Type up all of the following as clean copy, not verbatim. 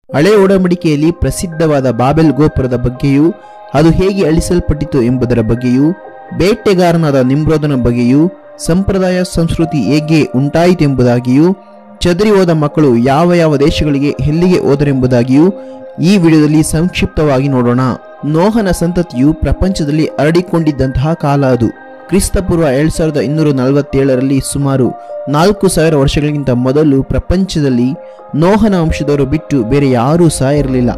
ಹಳೆ ಒಡಂಬಡಿಕೆಯಲ್ಲಿ ಪ್ರಸಿದ್ಧವಾದ ಬಾಬೆಲ್ ಗೋಪುರದ ಬಗ್ಗೆಯೂ ಅದು ಹೇಗೆ ಅಳಿಸಲ್ಪಟ್ಟಿತು ಎಂಬುದರ ಬಗ್ಗೆಯೂ, ಬೇಟೆಗಾರನಾದ ನಿಮ್ರೋದನ ಬಗ್ಗೆಯೂ, ಸಂಪ್ರದಾಯ ಸಂಸ್ಕೃತಿ ಹೇಗೆ ಉಂಟಾಯಿತೆಂಬುದಾಗಿಯೂ, ಚದರಿ ಹೋದ ಮಕ್ಕಳು ಯಾವ ಯಾವ ದೇಶಗಳಿಗೆ ಎಲ್ಲಿಗೆ ಹೋದರೆಂಬುದಾಗಿಯೂ ಈ ವಿಡಿಯೋದಲ್ಲಿ ಸಂಕ್ಷಿಪ್ತವಾಗಿ ನೋಡೋಣ. ನೋಹನ ಸಂತತಿಯು ಪ್ರಪಂಚದಲ್ಲಿ ಹರಡಿಕೊಂಡಿದ್ದಂತಹ ಕಾಲ ಅದು. ಕ್ರಿಸ್ತಪೂರ್ವ 2247ರಲ್ಲಿ ಸುಮಾರು 4000 ವರ್ಷಗಳಿಗಿಂತ ಮೊದಲು ಪ್ರಪಂಚದಲ್ಲಿ ನೋಹನ ವಂಶದವರು ಬಿಟ್ಟು ಬೇರೆ ಯಾರೂ ಸಹ ಇರಲಿಲ್ಲ.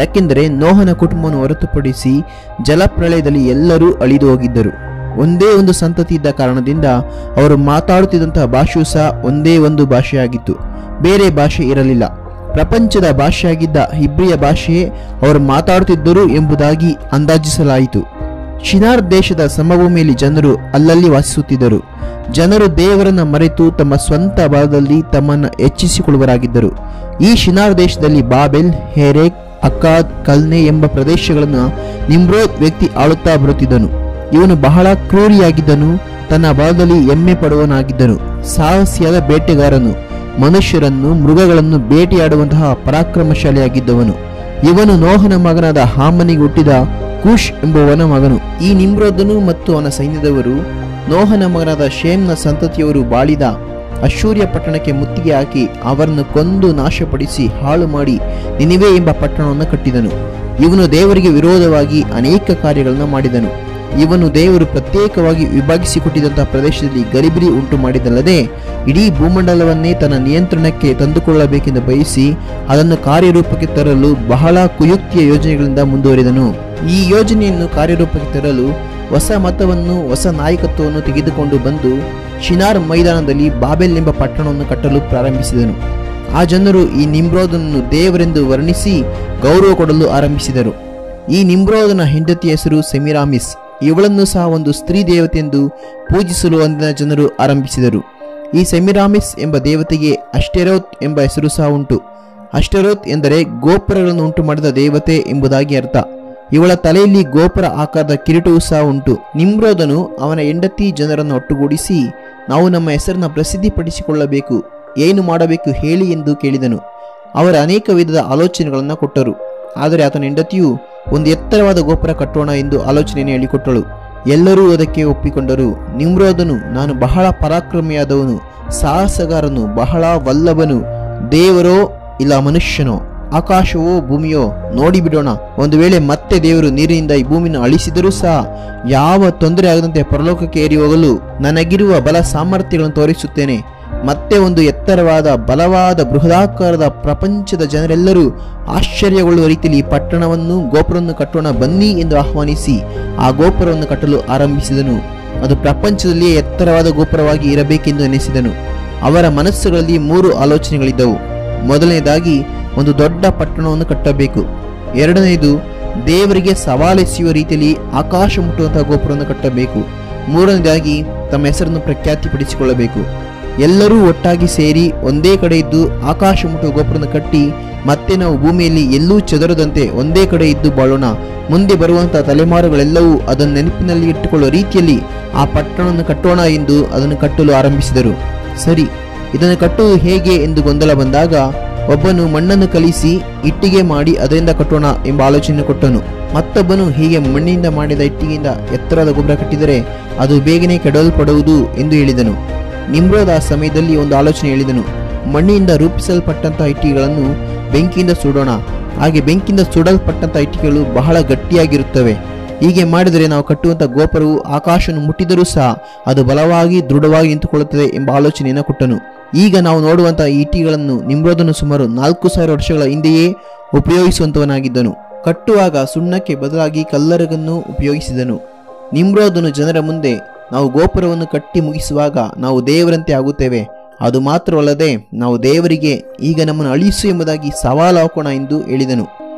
ಯಾಕೆಂದರೆ ನೋಹನ ಕುಟುಂಬವನ್ನು ಹೊರತುಪಡಿಸಿ ಜಲಪ್ರಳಯದಲ್ಲಿ ಎಲ್ಲರೂ ಅಳಿದು ಹೋಗಿದ್ದರು. ಒಂದೇ ಒಂದು ಸಂತತಿ ಇದ್ದ ಕಾರಣದಿಂದ ಅವರು ಮಾತಾಡುತ್ತಿದ್ದಂತಹ ಭಾಷೆಯೂ ಸಹ ಒಂದೇ ಒಂದು ಭಾಷೆಯಾಗಿತ್ತು, ಬೇರೆ ಭಾಷೆ ಇರಲಿಲ್ಲ. ಪ್ರಪಂಚದ ಭಾಷೆಯಾಗಿದ್ದ ಹಿಬ್ರಿಯ ಭಾಷೆಯೇ ಅವರು ಮಾತಾಡುತ್ತಿದ್ದರು ಎಂಬುದಾಗಿ ಅಂದಾಜಿಸಲಾಯಿತು. ಶಿನಾರ್ ದೇಶದ ಸಮಭೂಮಿಯಲ್ಲಿ ಜನರು ಅಲ್ಲಲ್ಲಿ ವಾಸಿಸುತ್ತಿದ್ದರು. ಜನರು ದೇವರನ್ನ ಮರೆತು ತಮ್ಮ ಸ್ವಂತ ಭಾಗದಲ್ಲಿ ತಮ್ಮನ್ನು ಹೆಚ್ಚಿಸಿಕೊಳ್ಳುವರಾಗಿದ್ದರು. ಈ ಶಿನಾರ್ ದೇಶದಲ್ಲಿ ಬಾಬೆಲ್, ಹೆರೇಕ್, ಅಕ್ಕಾದ್, ಕಲ್ನೆ ಎಂಬ ಪ್ರದೇಶಗಳನ್ನು ನಿಮ್ರೋದ್ ವ್ಯಕ್ತಿ ಆಳುತ್ತಾ ಬರುತ್ತಿದ್ದನು. ಇವನು ಬಹಳ ಕ್ರೂರಿಯಾಗಿದ್ದನು, ತನ್ನ ಭಾಗದಲ್ಲಿ ಹೆಮ್ಮೆ ಪಡುವನಾಗಿದ್ದನು, ಸಾಹಸಿಯಾದ ಬೇಟೆಗಾರನು, ಮನುಷ್ಯರನ್ನು ಮೃಗಗಳನ್ನು ಬೇಟೆಯಾಡುವಂತಹ ಪರಾಕ್ರಮಶಾಲಿಯಾಗಿದ್ದವನು. ಇವನು ನೋಹನ ಮಗನಾದ ಹಾಮನಿಗೆ ಹುಟ್ಟಿದ ಕೂಶ್ ಎಂಬುವನ ಮಗನು. ಈ ನಿಮ್ರೋದನು ಮತ್ತು ಅವನ ಸೈನ್ಯದವರು ನೋಹನ ಮಗನಾದ ಶೇಮ್ನ ಸಂತತಿಯವರು ಬಾಳಿದ ಅಶ್ಶೂರ್ಯ ಪಟ್ಟಣಕ್ಕೆ ಮುತ್ತಿಗೆ ಹಾಕಿ ಅವರನ್ನು ಕೊಂದು ನಾಶಪಡಿಸಿ ಹಾಳು ಮಾಡಿ ನಿನಿವೆ ಎಂಬ ಪಟ್ಟಣವನ್ನು ಕಟ್ಟಿದನು. ಇವನು ದೇವರಿಗೆ ವಿರೋಧವಾಗಿ ಅನೇಕ ಕಾರ್ಯಗಳನ್ನು ಮಾಡಿದನು. ಇವನು ದೇವರು ಪ್ರತ್ಯೇಕವಾಗಿ ವಿಭಾಗಿಸಿಕೊಟ್ಟಿದ್ದಂತಹ ಪ್ರದೇಶದಲ್ಲಿ ಗಲಿಬಿಲಿ ಉಂಟು ಮಾಡಿದಲ್ಲದೆ ಇಡೀ ಭೂಮಂಡಲವನ್ನೇ ತನ್ನ ನಿಯಂತ್ರಣಕ್ಕೆ ತಂದುಕೊಳ್ಳಬೇಕೆಂದು ಬಯಸಿ ಅದನ್ನು ಕಾರ್ಯರೂಪಕ್ಕೆ ತರಲು ಬಹಳ ಕುಯುಕ್ತಿಯ ಯೋಜನೆಗಳಿಂದ ಮುಂದುವರಿದನು. ಈ ಯೋಜನೆಯನ್ನು ಕಾರ್ಯರೂಪಕ್ಕೆ ತರಲು ಹೊಸ ಮತವನ್ನು, ಹೊಸ ನಾಯಕತ್ವವನ್ನು ತೆಗೆದುಕೊಂಡು ಬಂದು ಶಿನಾರ್ ಮೈದಾನದಲ್ಲಿ ಬಾಬೆಲ್ ಎಂಬ ಪಟ್ಟಣವನ್ನು ಕಟ್ಟಲು ಪ್ರಾರಂಭಿಸಿದನು. ಆ ಜನರು ಈ ನಿಮ್ರೋದನನ್ನು ದೇವರೆಂದು ವರ್ಣಿಸಿ ಗೌರವ ಕೊಡಲು ಆರಂಭಿಸಿದರು. ಈ ನಿಮ್ರೋದನ ಹೆಂಡತಿಯ ಹೆಸರು ಸೆಮಿರಾಮಿಸ್. ಇವಳನ್ನು ಸಹ ಒಂದು ಸ್ತ್ರೀ ದೇವತೆಯೆಂದು ಪೂಜಿಸಲು ಅಂದಿನ ಜನರು ಆರಂಭಿಸಿದರು. ಈ ಸೆಮಿರಾಮಿಸ್ ಎಂಬ ದೇವತೆಗೆ ಅಷ್ಟೆರೋತ್ ಎಂಬ ಹೆಸರು ಸಹ ಉಂಟು. ಅಷ್ಟೆರೋತ್ ಎಂದರೆ ಗೋಪುರಗಳನ್ನು ಉಂಟು ಮಾಡಿದ ದೇವತೆ ಎಂಬುದಾಗಿ ಅರ್ಥ. ಇವಳ ತಲೆಯಲ್ಲಿ ಗೋಪುರ ಆಕಾರದ ಕಿರೀಟವೂ ಸಹ ಉಂಟು. ನಿಮ್ರೋದನು ಅವನ ಹೆಂಡತಿ ಜನರನ್ನು ಒಟ್ಟುಗೂಡಿಸಿ, ನಾವು ನಮ್ಮ ಹೆಸರನ್ನು ಪ್ರಸಿದ್ಧಿಪಡಿಸಿಕೊಳ್ಳಬೇಕು, ಏನು ಮಾಡಬೇಕು ಹೇಳಿ ಎಂದು ಕೇಳಿದನು. ಅವರ ಅನೇಕ ವಿಧದ ಆಲೋಚನೆಗಳನ್ನು ಕೊಟ್ಟರು. ಆದರೆ ಆತನ ಹೆಂಡತಿಯು ಒಂದು ಎತ್ತರವಾದ ಗೋಪುರ ಕಟ್ಟೋಣ ಎಂದು ಆಲೋಚನೆಯನ್ನು ಹೇಳಿಕೊಟ್ಟಳು. ಎಲ್ಲರೂ ಅದಕ್ಕೆ ಒಪ್ಪಿಕೊಂಡರು. ನಿಮ್ರೋದನು, ನಾನು ಬಹಳ ಪರಾಕ್ರಮಿಯಾದವನು, ಸಾಹಸಗಾರನು, ಬಹಳ ವಲ್ಲಭನು, ದೇವರೋ ಇಲ್ಲ ಮನುಷ್ಯನೋ, ಆಕಾಶವೋ ಭೂಮಿಯೋ ನೋಡಿಬಿಡೋಣ. ಒಂದು ವೇಳೆ ಮತ್ತೆ ದೇವರು ನೀರಿನಿಂದ ಈ ಭೂಮಿಯನ್ನು ಅಳಿಸಿದರೂ ಸಹ ಯಾವ ತೊಂದರೆ ಆಗದಂತೆ ಪರಲೋಕಕ್ಕೆ ಏರಿ ಹೋಗಲು ನನಗಿರುವ ಬಲ ಸಾಮರ್ಥ್ಯಗಳನ್ನು ತೋರಿಸುತ್ತೇನೆ. ಮತ್ತೆ ಒಂದು ಎತ್ತರವಾದ ಬಲವಾದ ಬೃಹದಾಕಾರದ ಪ್ರಪಂಚದ ಜನರೆಲ್ಲರೂ ಆಶ್ಚರ್ಯಗೊಳ್ಳುವ ರೀತಿಯಲ್ಲಿ ಈ ಪಟ್ಟಣವನ್ನು, ಗೋಪುರವನ್ನು ಕಟ್ಟೋಣ ಬನ್ನಿ ಎಂದು ಆಹ್ವಾನಿಸಿ ಆ ಗೋಪುರವನ್ನು ಕಟ್ಟಲು ಆರಂಭಿಸಿದನು. ಅದು ಪ್ರಪಂಚದಲ್ಲಿಯೇ ಎತ್ತರವಾದ ಗೋಪುರವಾಗಿ ಇರಬೇಕೆಂದು ಎನಿಸಿದನು. ಅವರ ಮನಸ್ಸುಗಳಲ್ಲಿ 3 ಆಲೋಚನೆಗಳಿದ್ದವು. ಮೊದಲನೇದಾಗಿ ಒಂದು ದೊಡ್ಡ ಪಟ್ಟಣವನ್ನು ಕಟ್ಟಬೇಕು. ಎರಡನೆಯದು ದೇವರಿಗೆ ಸವಾಲೆಸೆಯುವ ರೀತಿಯಲ್ಲಿ ಆಕಾಶ ಮುಟ್ಟುವಂತಹ ಗೋಪುರವನ್ನು ಕಟ್ಟಬೇಕು. ಮೂರನೇದಾಗಿ ತಮ್ಮ ಹೆಸರನ್ನು ಪ್ರಖ್ಯಾತಿಪಡಿಸಿಕೊಳ್ಳಬೇಕು. ಎಲ್ಲರೂ ಒಟ್ಟಾಗಿ ಸೇರಿ ಒಂದೇ ಕಡೆ ಇದ್ದು ಆಕಾಶ ಮುಟ್ಟುವ ಗೋಪುರವನ್ನು ಕಟ್ಟಿ ಮತ್ತೆ ನಾವು ಭೂಮಿಯಲ್ಲಿ ಎಲ್ಲೂ ಚದರದಂತೆ ಒಂದೇ ಕಡೆ ಇದ್ದು ಬಾಳೋಣ. ಮುಂದೆ ಬರುವಂತಹ ತಲೆಮಾರುಗಳೆಲ್ಲವೂ ಅದನ್ನು ನೆನಪಿನಲ್ಲಿ ಇಟ್ಟುಕೊಳ್ಳುವ ರೀತಿಯಲ್ಲಿ ಆ ಪಟ್ಟಣವನ್ನು ಕಟ್ಟೋಣ ಎಂದು ಅದನ್ನು ಕಟ್ಟಲು ಆರಂಭಿಸಿದರು. ಸರಿ, ಇದನ್ನು ಕಟ್ಟುವುದು ಹೇಗೆ ಎಂದು ಗೊಂದಲ ಬಂದಾಗ ಒಬ್ಬನು ಮಣ್ಣನ್ನು ಕಲಿಸಿ ಇಟ್ಟಿಗೆ ಮಾಡಿ ಅದರಿಂದ ಕಟ್ಟೋಣ ಎಂಬ ಆಲೋಚನೆ ಕೊಟ್ಟನು. ಮತ್ತೊಬ್ಬನು ಹೀಗೆ ಮಣ್ಣಿನಿಂದ ಮಾಡಿದ ಇಟ್ಟಿಗೆಯಿಂದ ಎತ್ತರದ ಗೊಬ್ಬರ ಕಟ್ಟಿದರೆ ಅದು ಬೇಗನೆ ಕೆಡವಲ್ಪಡುವುದು ಎಂದು ಹೇಳಿದನು. ನಿಮ್ರೋದ್ ಆ ಸಮಯದಲ್ಲಿ ಒಂದು ಆಲೋಚನೆ ಹೇಳಿದನು. ಮಣ್ಣಿನಿಂದ ರೂಪಿಸಲ್ಪಟ್ಟಂತಹ ಇಟ್ಟಿಗೆಗಳನ್ನು ಬೆಂಕಿಯಿಂದ ಸುಡೋಣ. ಹಾಗೆ ಬೆಂಕಿಯಿಂದ ಸುಡಲ್ಪಟ್ಟಂತಹ ಇಟ್ಟಿಗೆಗಳು ಬಹಳ ಗಟ್ಟಿಯಾಗಿರುತ್ತವೆ. ಹೀಗೆ ಮಾಡಿದರೆ ನಾವು ಕಟ್ಟುವಂತಹ ಗೋಪುರವು ಆಕಾಶವನ್ನು ಮುಟ್ಟಿದರೂ ಸಹ ಅದು ಬಲವಾಗಿ ದೃಢವಾಗಿ ನಿಂತುಕೊಳ್ಳುತ್ತದೆ ಎಂಬ ಆಲೋಚನೆಯನ್ನು ಕೊಟ್ಟನು. ಈಗ ನಾವು ನೋಡುವಂತಹ ಈ ಇಟ್ಟಿಗೆಗಳನ್ನು ನಿಮ್ರೋದನು ಸುಮಾರು 4000 ವರ್ಷಗಳ ಹಿಂದೆಯೇ ಉಪಯೋಗಿಸುವಂತವನಾಗಿದ್ದನು. ಕಟ್ಟುವಾಗ ಸುಣ್ಣಕ್ಕೆ ಬದಲಾಗಿ ಕಲ್ಲರಗನ್ನು ಉಪಯೋಗಿಸಿದನು. ನಿಮ್ರೋದನು ಜನರ ಮುಂದೆ, ನಾವು ಗೋಪುರವನ್ನು ಕಟ್ಟಿ ಮುಗಿಸುವಾಗ ನಾವು ದೇವರಂತೆ ಆಗುತ್ತೇವೆ, ಅದು ಮಾತ್ರವಲ್ಲದೆ ನಾವು ದೇವರಿಗೆ ಈಗ ನಮ್ಮನ್ನು ಅಳಿಸು ಎಂಬುದಾಗಿ ಸವಾಲು ಹಾಕೋಣ ಎಂದು ಹೇಳಿದನು.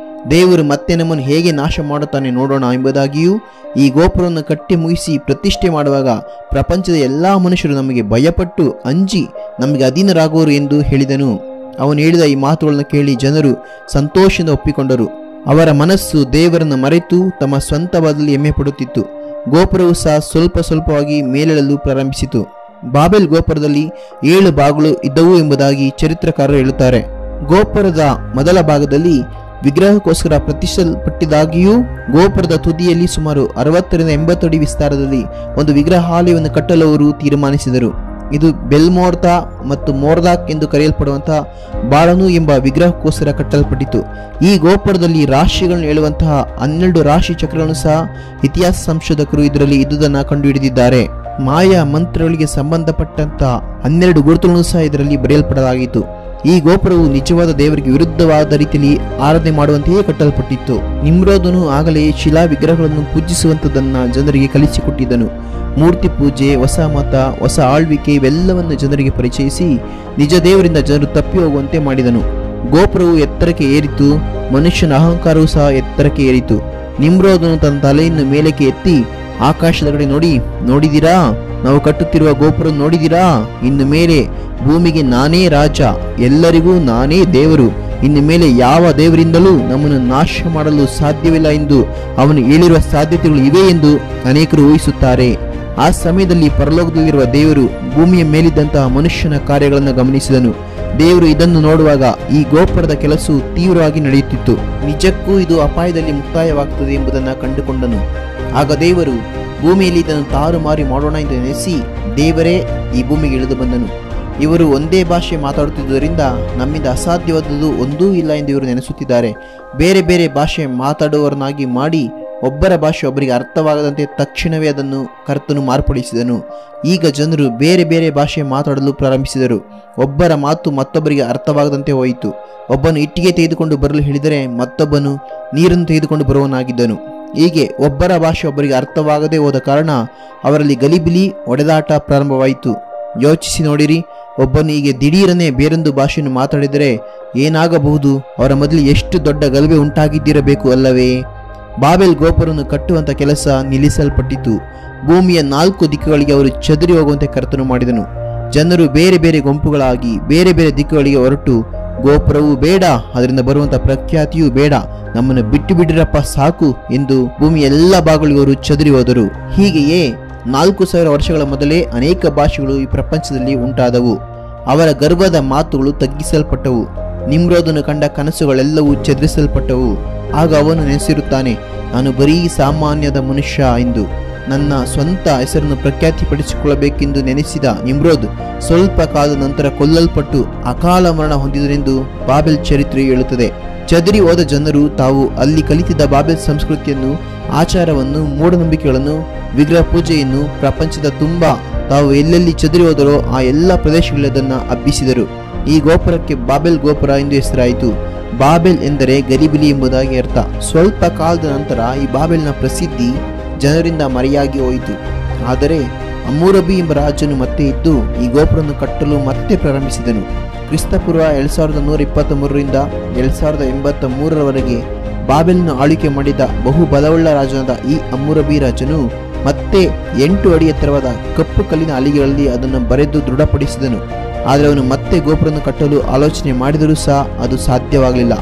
ದೇವರು ಮತ್ತೆ ನಮ್ಮನ್ನು ಹೇಗೆ ನಾಶ ಮಾಡುತ್ತಾನೆ ನೋಡೋಣ ಎಂಬುದಾಗಿಯೂ, ಈ ಗೋಪುರವನ್ನು ಕಟ್ಟಿ ಮುಗಿಸಿ ಪ್ರತಿಷ್ಠೆ ಮಾಡುವಾಗ ಪ್ರಪಂಚದ ಎಲ್ಲಾ ಮನುಷ್ಯರು ನಮಗೆ ಭಯಪಟ್ಟು ಅಂಜಿ ನಮಗೆ ಅಧೀನರಾಗುವರು ಎಂದು ಹೇಳಿದನು. ಅವನು ಹೇಳಿದ ಈ ಮಾತುಗಳನ್ನು ಕೇಳಿ ಜನರು ಸಂತೋಷದಿಂದ ಒಪ್ಪಿಕೊಂಡರು. ಅವರ ಮನಸ್ಸು ದೇವರನ್ನು ಮರೆತು ತಮ್ಮ ಸ್ವಂತ ಬದಲಿ ಹೆಮ್ಮೆ ಪಡುತ್ತಿತ್ತು. ಗೋಪುರವು ಸಹ ಸ್ವಲ್ಪ ಸ್ವಲ್ಪವಾಗಿ ಮೇಲೇಳಲು ಪ್ರಾರಂಭಿಸಿತು. ಬಾಬೆಲ್ ಗೋಪುರದಲ್ಲಿ 7 ಬಾಗಿಲು ಇದ್ದವು ಎಂಬುದಾಗಿ ಚರಿತ್ರಕಾರರು ಹೇಳುತ್ತಾರೆ. ಗೋಪುರದ ಮೊದಲ ಭಾಗದಲ್ಲಿ ವಿಗ್ರಹಕ್ಕೋಸ್ಕರ ಪ್ರತಿಷ್ಠಿಸಲ್ಪಟ್ಟಿದ್ದಾಗಿಯೂ ಗೋಪುರದ ತುದಿಯಲ್ಲಿ ಸುಮಾರು 60 ರಿಂದ 80 ಅಡಿ ವಿಸ್ತಾರದಲ್ಲಿ ಒಂದು ವಿಗ್ರಹಾಲಯವನ್ನು ಕಟ್ಟಲು ಅವರು ತೀರ್ಮಾನಿಸಿದರು. ಇದು ಬೆಲ್ಮೋರ್ತಾ ಮತ್ತು ಮೋರ್ದಾಕ್ ಎಂದು ಕರೆಯಲ್ಪಡುವಂತಹ ಬಾಳನು ಎಂಬ ವಿಗ್ರಹಕ್ಕೋಸ್ಕರ ಕಟ್ಟಲ್ಪಟ್ಟಿತು. ಈ ಗೋಪುರದಲ್ಲಿ ರಾಶಿಗಳನ್ನು ಹೇಳುವಂತಹ 12 ರಾಶಿ ಚಕ್ರಗಳನ್ನು ಸಹ ಇತಿಹಾಸ ಸಂಶೋಧಕರು ಇದರಲ್ಲಿ ಇದ್ದುದನ್ನು ಕಂಡುಹಿಡಿದಿದ್ದಾರೆ. ಮಾಯಾ ಮಂತ್ರಗಳಿಗೆ ಸಂಬಂಧಪಟ್ಟಂತಹ 12 ಗುರುತುಗಳನ್ನು ಸಹ ಇದರಲ್ಲಿ ಬರೆಯಲ್ಪಡಲಾಗಿತ್ತು. ಈ ಗೋಪುರವು ನಿಜವಾದ ದೇವರಿಗೆ ವಿರುದ್ಧವಾದ ರೀತಿಯಲ್ಲಿ ಆರಾಧನೆ ಮಾಡುವಂತೆಯೇ ಕಟ್ಟಲ್ಪಟ್ಟಿತ್ತು. ನಿಮ್ರೋದನು ಆಗಲೇ ಶಿಲಾ ವಿಗ್ರಹಗಳನ್ನು ಪೂಜಿಸುವಂಥದ್ದನ್ನ ಜನರಿಗೆ ಕಲಿಸಿಕೊಟ್ಟಿದ್ದನು. ಮೂರ್ತಿ ಪೂಜೆ, ಹೊಸ ಮತ, ಹೊಸ ಆಳ್ವಿಕೆ ಇವೆಲ್ಲವನ್ನು ಜನರಿಗೆ ಪರಿಚಯಿಸಿ ನಿಜ ದೇವರಿಂದ ಜನರು ತಪ್ಪಿ ಹೋಗುವಂತೆ ಮಾಡಿದನು. ಗೋಪುರವು ಎತ್ತರಕ್ಕೆ ಏರಿತು, ಮನುಷ್ಯನ ಅಹಂಕಾರವೂ ಸಹ ಎತ್ತರಕ್ಕೆ ಏರಿತು. ನಿಮ್ರೋದನು ತನ್ನ ತಲೆಯನ್ನು ಮೇಲಕ್ಕೆ ಎತ್ತಿ ಆಕಾಶದ ಕಡೆ ನೋಡಿದಿರಾ, ನಾವು ಕಟ್ಟುತ್ತಿರುವ ಗೋಪುರ ನೋಡಿದಿರಾ? ಇನ್ನು ಮೇಲೆ ಭೂಮಿಗೆ ನಾನೇ ರಾಜ, ಎಲ್ಲರಿಗೂ ನಾನೇ ದೇವರು. ಇನ್ನು ಮೇಲೆ ಯಾವ ದೇವರಿಂದಲೂ ನಮ್ಮನ್ನು ನಾಶ ಮಾಡಲು ಸಾಧ್ಯವಿಲ್ಲ ಎಂದು ಅವನು ಹೇಳಿರುವ ಸಾಧ್ಯತೆಗಳು ಇವೆ ಎಂದು ಅನೇಕರು ಊಹಿಸುತ್ತಾರೆ. ಆ ಸಮಯದಲ್ಲಿ ಪರಲೋಕದಲ್ಲಿರುವ ದೇವರು ಭೂಮಿಯ ಮೇಲಿದ್ದಂತಹ ಮನುಷ್ಯನ ಕಾರ್ಯಗಳನ್ನು ಗಮನಿಸಿದನು. ದೇವರು ಇದನ್ನು ನೋಡುವಾಗ ಈ ಗೋಪುರದ ಕೆಲಸವು ತೀವ್ರವಾಗಿ ನಡೆಯುತ್ತಿತ್ತು. ನಿಜಕ್ಕೂ ಇದು ಅಪಾಯದಲ್ಲಿ ಮುಕ್ತಾಯವಾಗುತ್ತದೆ ಎಂಬುದನ್ನು ಕಂಡುಕೊಂಡನು. ಆಗ ದೇವರು ಭೂಮಿಯಲ್ಲಿ ಇದನ್ನು ತಾರುಮಾರಿ ಮಾಡೋಣ ಎಂದು ನೆನೆಸಿ ದೇವರೇ ಈ ಭೂಮಿಗೆ ಇಳಿದು ಬಂದನು. ಇವರು ಒಂದೇ ಭಾಷೆ ಮಾತಾಡುತ್ತಿದ್ದುದರಿಂದ ನಮ್ಮಿಂದ ಅಸಾಧ್ಯವಾದದ್ದು ಒಂದೂ ಇಲ್ಲ ಎಂದು ಇವರು ನೆನೆಸುತ್ತಿದ್ದಾರೆ. ಬೇರೆ ಬೇರೆ ಭಾಷೆ ಮಾತಾಡುವವರನ್ನಾಗಿ ಮಾಡಿ ಒಬ್ಬರ ಭಾಷೆ ಒಬ್ಬರಿಗೆ ಅರ್ಥವಾಗದಂತೆ ತಕ್ಷಣವೇ ಅದನ್ನು ಕರ್ತನು ಮಾರ್ಪಡಿಸಿದನು. ಈಗ ಜನರು ಬೇರೆ ಬೇರೆ ಭಾಷೆ ಮಾತಾಡಲು ಪ್ರಾರಂಭಿಸಿದರು. ಒಬ್ಬರ ಮಾತು ಮತ್ತೊಬ್ಬರಿಗೆ ಅರ್ಥವಾಗದಂತೆ ಹೋಯಿತು. ಒಬ್ಬನು ಇಟ್ಟಿಗೆ ತೆಗೆದುಕೊಂಡು ಬರಲು ಹೇಳಿದರೆ ಮತ್ತೊಬ್ಬನು ನೀರನ್ನು ತೆಗೆದುಕೊಂಡು ಬರುವವನಾಗಿದ್ದನು. ಹೀಗೆ ಒಬ್ಬರ ಭಾಷೆ ಒಬ್ಬರಿಗೆ ಅರ್ಥವಾಗದೆ ಹೋದ ಕಾರಣ ಅವರಲ್ಲಿ ಗಲಿಬಿಲಿ, ಒಡೆದಾಟ ಪ್ರಾರಂಭವಾಯಿತು. ಯೋಚಿಸಿ ನೋಡಿರಿ, ಒಬ್ಬನು ಹೀಗೆ ದಿಢೀರನೆ ಬೇರೊಂದು ಭಾಷೆಯನ್ನು ಮಾತಾಡಿದರೆ ಏನಾಗಬಹುದು? ಅವರ ಮೊದಲು ಎಷ್ಟು ದೊಡ್ಡ ಗಲಭೆ ಉಂಟಾಗಿದ್ದಿರಬೇಕು ಅಲ್ಲವೇ? ಬಾಬೆಲ್ ಗೋಪುರವನ್ನು ಕಟ್ಟುವಂಥ ಕೆಲಸ ನಿಲ್ಲಿಸಲ್ಪಟ್ಟಿತು. ಭೂಮಿಯ 4 ದಿಕ್ಕುಗಳಿಗೆ ಅವರು ಚದುರಿ ಹೋಗುವಂತೆ ಕರ್ತನು ಮಾಡಿದನು. ಜನರು ಬೇರೆ ಬೇರೆ ಗುಂಪುಗಳಾಗಿ ಬೇರೆ ಬೇರೆ ದಿಕ್ಕುಗಳಿಗೆ ಹೊರಟು, ಗೋಪುರವೂ ಬೇಡ, ಅದರಿಂದ ಬರುವಂಥ ಪ್ರಖ್ಯಾತಿಯೂ ಬೇಡ, ನಮ್ಮನ್ನು ಬಿಟ್ಟು ಬಿಡಿರಪ್ಪ ಸಾಕು ಎಂದು ಭೂಮಿಯ ಎಲ್ಲ ಭಾಗಗಳಿಗೆ ಅವರು ಚದುರಿ ಹೋದರು. ಹೀಗೆಯೇ 4000 ವರ್ಷಗಳ ಮೊದಲೇ ಅನೇಕ ಭಾಷೆಗಳು ಈ ಪ್ರಪಂಚದಲ್ಲಿ ಉಂಟಾದವು. ಅವರ ಗರ್ವದ ಮಾತುಗಳು ತಗ್ಗಿಸಲ್ಪಟ್ಟವು. ನಿಮ್ರೋದನು ಕಂಡ ಕನಸುಗಳೆಲ್ಲವೂ ಚದುರಿಸಲ್ಪಟ್ಟವು. ಆಗ ಅವನು ನೆನೆಸಿರುತ್ತಾನೆ, ನಾನು ಬರೀ ಸಾಮಾನ್ಯದ ಮನುಷ್ಯ ಎಂದು. ನನ್ನ ಸ್ವಂತ ಹೆಸರನ್ನು ಪ್ರಖ್ಯಾತಿಪಡಿಸಿಕೊಳ್ಳಬೇಕೆಂದು ನೆನೆಸಿದ ನಿಮ್ರೋದ್ ಸ್ವಲ್ಪ ಕಾಲದ ನಂತರ ಕೊಲ್ಲಲ್ಪಟ್ಟು ಅಕಾಲ ಮರಣ ಹೊಂದಿದರೆಂದು ಬಾಬೆಲ್ ಚರಿತ್ರೆ ಹೇಳುತ್ತದೆ. ಚದುರಿ ಹೋದ ಜನರು ತಾವು ಅಲ್ಲಿ ಕಲಿತಿದ್ದ ಬಾಬೆಲ್ ಸಂಸ್ಕೃತಿಯನ್ನು, ಆಚಾರವನ್ನು, ಮೂಢನಂಬಿಕೆಗಳನ್ನು, ವಿಗ್ರಹ ಪೂಜೆಯನ್ನು ಪ್ರಪಂಚದ ತುಂಬ ತಾವು ಎಲ್ಲೆಲ್ಲಿ ಚದುರಿ ಹೋದರೋ ಆ ಎಲ್ಲ ಪ್ರದೇಶಗಳದನ್ನು ಹಬ್ಬಿಸಿದರು. ಈ ಗೋಪುರಕ್ಕೆ ಬಾಬೆಲ್ ಗೋಪುರ ಎಂದು ಹೆಸರಾಯಿತು. ಬಾಬೆಲ್ ಎಂದರೆ ಗಲಿಬಿಲಿ ಎಂಬುದಾಗಿ ಅರ್ಥ. ಸ್ವಲ್ಪ ಕಾಲದ ನಂತರ ಈ ಬಾಬೆಲ್ನ ಪ್ರಸಿದ್ಧಿ ಜನರಿಂದ ಮರೆಯಾಗಿ ಹೋಯಿತು. ಆದರೆ ಅಮ್ಮೂರಬಿ ಎಂಬ ರಾಜನು ಮತ್ತೆ ಇದ್ದು ಈ ಗೋಪುರವನ್ನು ಕಟ್ಟಲು ಮತ್ತೆ ಪ್ರಾರಂಭಿಸಿದನು. ಕ್ರಿಸ್ತಪೂರ್ವ 2123ರಿಂದ 2083ರವರೆಗೆ ಬಾಬೆಲ್ನ ಆಳ್ವಿಕೆ ಮಾಡಿದ ಬಹು ಬಲವುಳ್ಳ ರಾಜನಾದ ಈ ಅಮ್ಮೂರಬಿ ರಾಜನು ಮತ್ತೆ 8 ಅಡಿ ಎತ್ತರವಾದ ಕಪ್ಪು ಕಲ್ಲಿನ ಅಲಿಗೆಗಳಲ್ಲಿ ಅದನ್ನು ಬರೆದು ದೃಢಪಡಿಸಿದನು. ಆದರೆ ಅವನು ಮತ್ತೆ ಗೋಪುರವನ್ನು ಕಟ್ಟಲು ಆಲೋಚನೆ ಮಾಡಿದರೂ ಸಹ ಅದು ಸಾಧ್ಯವಾಗಲಿಲ್ಲ.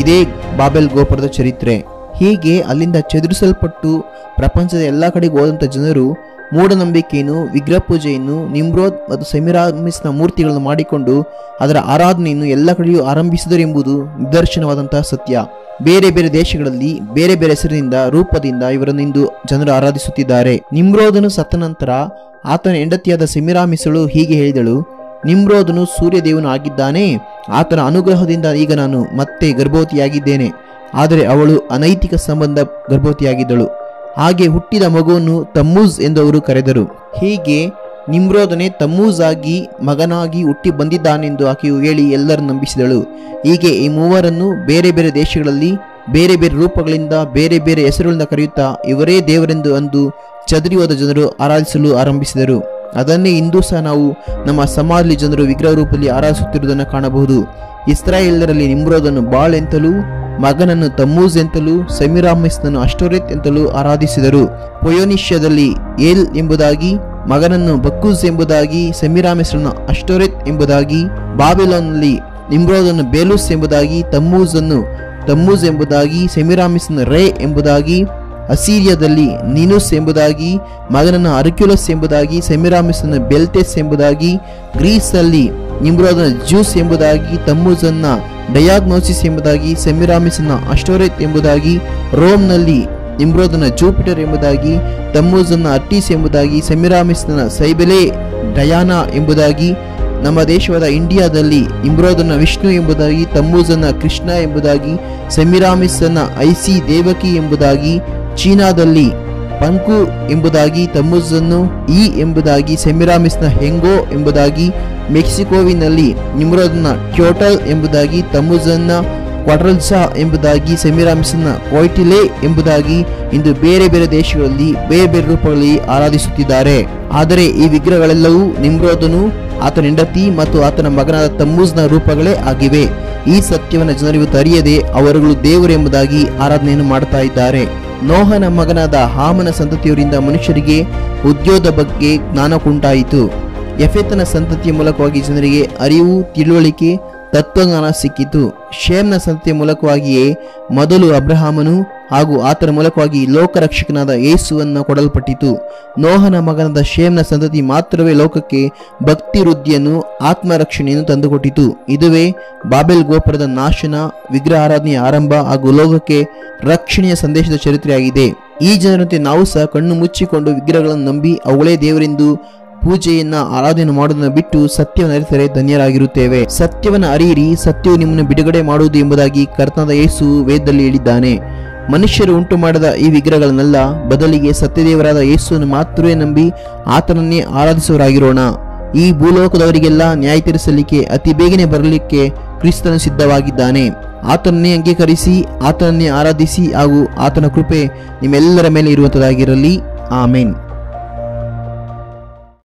ಇದೇ ಬಾಬೆಲ್ ಗೋಪುರದ ಚರಿತ್ರೆ. ಹೀಗೆ ಅಲ್ಲಿಂದ ಚದುರಿಸಲ್ಪಟ್ಟು ಪ್ರಪಂಚದ ಎಲ್ಲ ಕಡೆಗೆ ಹೋದಂಥ ಜನರು ಮೂಢನಂಬಿಕೆಯನ್ನು, ವಿಗ್ರಹ ಪೂಜೆಯನ್ನು, ನಿಮ್ರೋದ್ ಮತ್ತು ಸೆಮಿರಾಮಿಸ್ನ ಮೂರ್ತಿಗಳನ್ನು ಮಾಡಿಕೊಂಡು ಅದರ ಆರಾಧನೆಯನ್ನು ಎಲ್ಲ ಕಡೆಯೂ ಆರಂಭಿಸಿದರು ಎಂಬುದು ನಿದರ್ಶನವಾದಂತಹ ಸತ್ಯ. ಬೇರೆ ಬೇರೆ ದೇಶಗಳಲ್ಲಿ ಬೇರೆ ಬೇರೆ ಹೆಸರಿನಿಂದ, ರೂಪದಿಂದ ಇವರನ್ನು ಇಂದು ಜನರು ಆರಾಧಿಸುತ್ತಿದ್ದಾರೆ. ನಿಮ್ರೋದನು ಸತ್ತ ನಂತರ ಆತನ ಹೆಂಡತಿಯಾದ ಸೆಮಿರಾಮಿಸಳು ಹೀಗೆ ಹೇಳಿದಳು, ನಿಮ್ರೋದನು ಸೂರ್ಯದೇವನು ಆಗಿದ್ದಾನೆ, ಆತನ ಅನುಗ್ರಹದಿಂದ ಈಗ ನಾನು ಮತ್ತೆ ಗರ್ಭವತಿಯಾಗಿದ್ದೇನೆ. ಆದರೆ ಅವಳು ಅನೈತಿಕ ಸಂಬಂಧ ಗರ್ಭವತಿಯಾಗಿದ್ದಳು. ಹಾಗೆ ಹುಟ್ಟಿದ ಮಗುವನ್ನು ತಮ್ಮೂಜ್ ಎಂದು ಅವರು ಕರೆದರು. ಹೀಗೆ ನಿಮ್ರೋದನೆ ತಮ್ಮೂಜ್ ಆಗಿ ಮಗನಾಗಿ ಹುಟ್ಟಿ ಬಂದಿದ್ದಾನೆಂದು ಆಕೆಯು ಹೇಳಿ ಎಲ್ಲರೂ ನಂಬಿಸಿದಳು. ಹೀಗೆ ಈ ಮೂವರನ್ನು ಬೇರೆ ಬೇರೆ ದೇಶಗಳಲ್ಲಿ ಬೇರೆ ಬೇರೆ ರೂಪಗಳಿಂದ ಬೇರೆ ಬೇರೆ ಹೆಸರುಗಳಿಂದ ಕರೆಯುತ್ತಾ ಇವರೇ ದೇವರೆಂದು ಅಂದು ಚದುರಿ ಹೋದ ಜನರು ಆರಾಧಿಸಲು ಆರಂಭಿಸಿದರು. ಅದನ್ನೇ ಇಂದು ಸಹ ನಾವು ನಮ್ಮ ಸಮಾಜದಲ್ಲಿ ಜನರು ವಿಗ್ರಹ ರೂಪದಲ್ಲಿ ಆರಾಧಿಸುತ್ತಿರುವುದನ್ನು ಕಾಣಬಹುದು. ಇಸ್ರಾಯೇಲರಲ್ಲಿ ನಿಮ್ರೋದನ್ನು ಬಾಳ್ ಎಂತಲೂ, ಮಗನನ್ನು ತಮ್ಮೂಜ್ ಎಂತಲೂ, ಸೆಮಿರಾಮಿಸ್ನನ್ನು ಅಷ್ಟೋರೆತ್ ಎಂತಲೂ ಆರಾಧಿಸಿದರು. ಪೊಯೋನಿಷ್ಯದಲ್ಲಿ ಏಲ್ ಎಂಬುದಾಗಿ, ಮಗನನ್ನು ಬಕ್ಕೂಸ್ ಎಂಬುದಾಗಿ, ಸೆಮಿರಾಮಿಸ್ನನ್ನು ಅಷ್ಟೋರೆತ್ ಎಂಬುದಾಗಿ, ಬಾಬಿಲೋನ್ನಲ್ಲಿ ನಿಮ್ರೋದನ್ನು ಬೇಲೂಸ್ ಎಂಬುದಾಗಿ, ತಮ್ಮೂಜ್ ಎಂಬುದಾಗಿ, ಸೆಮಿರಾಮಿಸ್ನ ರೇ ಎಂಬುದಾಗಿ, ಅಸೀರಿಯಾದಲ್ಲಿ ನೀನುಸ್ ಎಂಬುದಾಗಿ, ಮಗನನ್ನು ಅರ್ಕ್ಯುಲಸ್ ಎಂಬುದಾಗಿ, ಸೆಮಿರಾಮಿಸನ ಬೆಲ್ಟೆಸ್ ಎಂಬುದಾಗಿ, ಗ್ರೀಸಲ್ಲಿ ನಿಮ್ರೋದನ ಜ್ಯೂಸ್ ಎಂಬುದಾಗಿ, ತಮ್ಮೂಜನ್ನ ಡಯಾಗ್ನೋಸಿಸ್ ಎಂಬುದಾಗಿ, ಸೆಮಿರಾಮಿಸನ ಅಸ್ಟೋರೆತ್ ಎಂಬುದಾಗಿ, ರೋಮ್ನಲ್ಲಿ ನಿಮ್ರೋದನ ಜೂಪಿಟರ್ ಎಂಬುದಾಗಿ, ತಮ್ಮೂಜನ್ನ ಅರ್ಟೀಸ್ ಎಂಬುದಾಗಿ, ಸೆಮಿರಾಮಿಸ್ನ ಸೈಬೆಲೆ ಡಯಾನಾ ಎಂಬುದಾಗಿ, ನಮ್ಮ ದೇಶವಾದ ಇಂಡಿಯಾದಲ್ಲಿ ನಿಮ್ರೋದನ ವಿಷ್ಣು ಎಂಬುದಾಗಿ, ತಮ್ಮೂಜನ್ನ ಕೃಷ್ಣ ಎಂಬುದಾಗಿ, ಸೆಮಿರಾಮಿಸನ್ನ ಐಸಿ ದೇವಕಿ ಎಂಬುದಾಗಿ, ಚೀನಾದಲ್ಲಿ ಪಂಕು ಎಂಬುದಾಗಿ, ತಮ್ಮೂಜನ್ನು ಇ ಎಂಬುದಾಗಿ, ಸೆಮಿರಾಮಿಸ್ನ ಹೆಂಗೋ ಎಂಬುದಾಗಿ, ಮೆಕ್ಸಿಕೋವಿನಲ್ಲಿ ನಿಮ್ರೋದನ ಟ್ಯೋಟಲ್ ಎಂಬುದಾಗಿ, ತಮ್ಮೂಜನ್ನ ಕ್ವಾಡ್ರಲ್ಸಾ ಎಂಬುದಾಗಿ, ಸೆಮಿರಾಮಿಸನ್ನ ಕೊಯ್ಟಿಲೆ ಎಂಬುದಾಗಿ ಇಂದು ಬೇರೆ ಬೇರೆ ದೇಶಗಳಲ್ಲಿ ಬೇರೆ ಬೇರೆ ರೂಪಗಳಲ್ಲಿ ಆರಾಧಿಸುತ್ತಿದ್ದಾರೆ. ಆದರೆ ಈ ವಿಗ್ರಹಗಳೆಲ್ಲವೂ ನಿಮ್ರೋದನು, ಆತನ ಹೆಂಡತಿ ಮತ್ತು ಆತನ ಮಗನಾದ ತಮ್ಮೂಜ್ನ ರೂಪಗಳೇ ಆಗಿವೆ. ಈ ಸತ್ಯವನ್ನು ಜನರು ಅರಿಯದೆ ಅವರುಗಳು ದೇವರು ಎಂಬುದಾಗಿ ಆರಾಧನೆಯನ್ನು ಮಾಡ್ತಾ ಇದ್ದಾರೆ. ನೋಹನ ಮಗನಾದ ಹಾಮನ ಸಂತತಿಯವರಿಂದ ಮನುಷ್ಯರಿಗೆ ಉದ್ಯೋಗದ ಬಗ್ಗೆ ಜ್ಞಾನಕ್ಕುಂಟಾಯಿತು. ಯಫೆತನ ಸಂತತಿಯ ಮೂಲಕವಾಗಿ ಜನರಿಗೆ ಅರಿವು, ತಿಳುವಳಿಕೆ, ತತ್ವಜ್ಞಾನ ಸಿಕ್ಕಿತು. ಶೇಮ್ನ ಸಂತತಿಯ ಮೂಲಕವಾಗಿಯೇ ಮೊದಲು ಅಬ್ರಹಾಮನು ಹಾಗೂ ಆತನ ಮೂಲಕವಾಗಿ ಲೋಕರಕ್ಷಕನಾದ ಯೇಸುವನ್ನು ಕೊಡಲ್ಪಟ್ಟಿತು. ನೋಹನ ಮಗನಾದ ಶೇಮ್ನ ಸಂತತಿ ಮಾತ್ರವೇ ಲೋಕಕ್ಕೆ ಭಕ್ತಿ ವೃದ್ಧಿಯನ್ನು, ಆತ್ಮರಕ್ಷಣೆಯನ್ನು ತಂದುಕೊಟ್ಟಿತು. ಇದುವೇ ಬಾಬೆಲ್ ಗೋಪುರದ ನಾಶನ, ವಿಗ್ರಹಾರಾಧನೆಯ ಆರಂಭ ಹಾಗೂ ಲೋಕಕ್ಕೆ ರಕ್ಷಣೆಯ ಸಂದೇಶದ ಚರಿತ್ರೆಯಾಗಿದೆ. ಈ ಜನರಂತೆ ನಾವು ಸಹ ಕಣ್ಣು ಮುಚ್ಚಿಕೊಂಡು ವಿಗ್ರಹಗಳನ್ನು ನಂಬಿ ಅವುಗಳೇ ದೇವರೆಂದು ಪೂಜೆಯನ್ನ, ಆರಾಧನೆ ಮಾಡುವುದನ್ನು ಬಿಟ್ಟು ಸತ್ಯವನ್ನು ಅರಿತರೆ ಧನ್ಯರಾಗಿರುತ್ತೇವೆ. ಸತ್ಯವನ್ನು ಅರಿಯಿರಿ, ಸತ್ಯವು ನಿಮ್ಮನ್ನು ಬಿಡುಗಡೆ ಮಾಡುವುದು ಎಂಬುದಾಗಿ ಕರ್ತನಾದ ಯೇಸು ವೇದದಲ್ಲಿ ಹೇಳಿದ್ದಾನೆ. ಮನುಷ್ಯರು ಉಂಟು ಮಾಡಿದ ಈ ವಿಗ್ರಹಗಳನ್ನೆಲ್ಲ, ಬದಲಿಗೆ ಸತ್ಯದೇವರಾದ ಯೇಸುವನ್ನು ಮಾತ್ರವೇ ನಂಬಿ ಆತನನ್ನೇ ಆರಾಧಿಸುವವರಾಗಿರೋಣ. ಈ ಭೂಲೋಕದವರಿಗೆಲ್ಲ ನ್ಯಾಯ ತೀರಿಸಲಿಕ್ಕೆ ಅತಿ ಬೇಗನೆ ಬರಲಿಕ್ಕೆ ಕ್ರಿಸ್ತನು ಸಿದ್ಧವಾಗಿದ್ದಾನೆ. ಆತನನ್ನೇ ಅಂಗೀಕರಿಸಿ, ಆತನನ್ನೇ ಆರಾಧಿಸಿ ಹಾಗೂ ಆತನ ಕೃಪೆ ನಿಮ್ಮೆಲ್ಲರ ಮೇಲೆ ಇರುವಂತದಾಗಿರಲಿ. ಆಮೇನ್.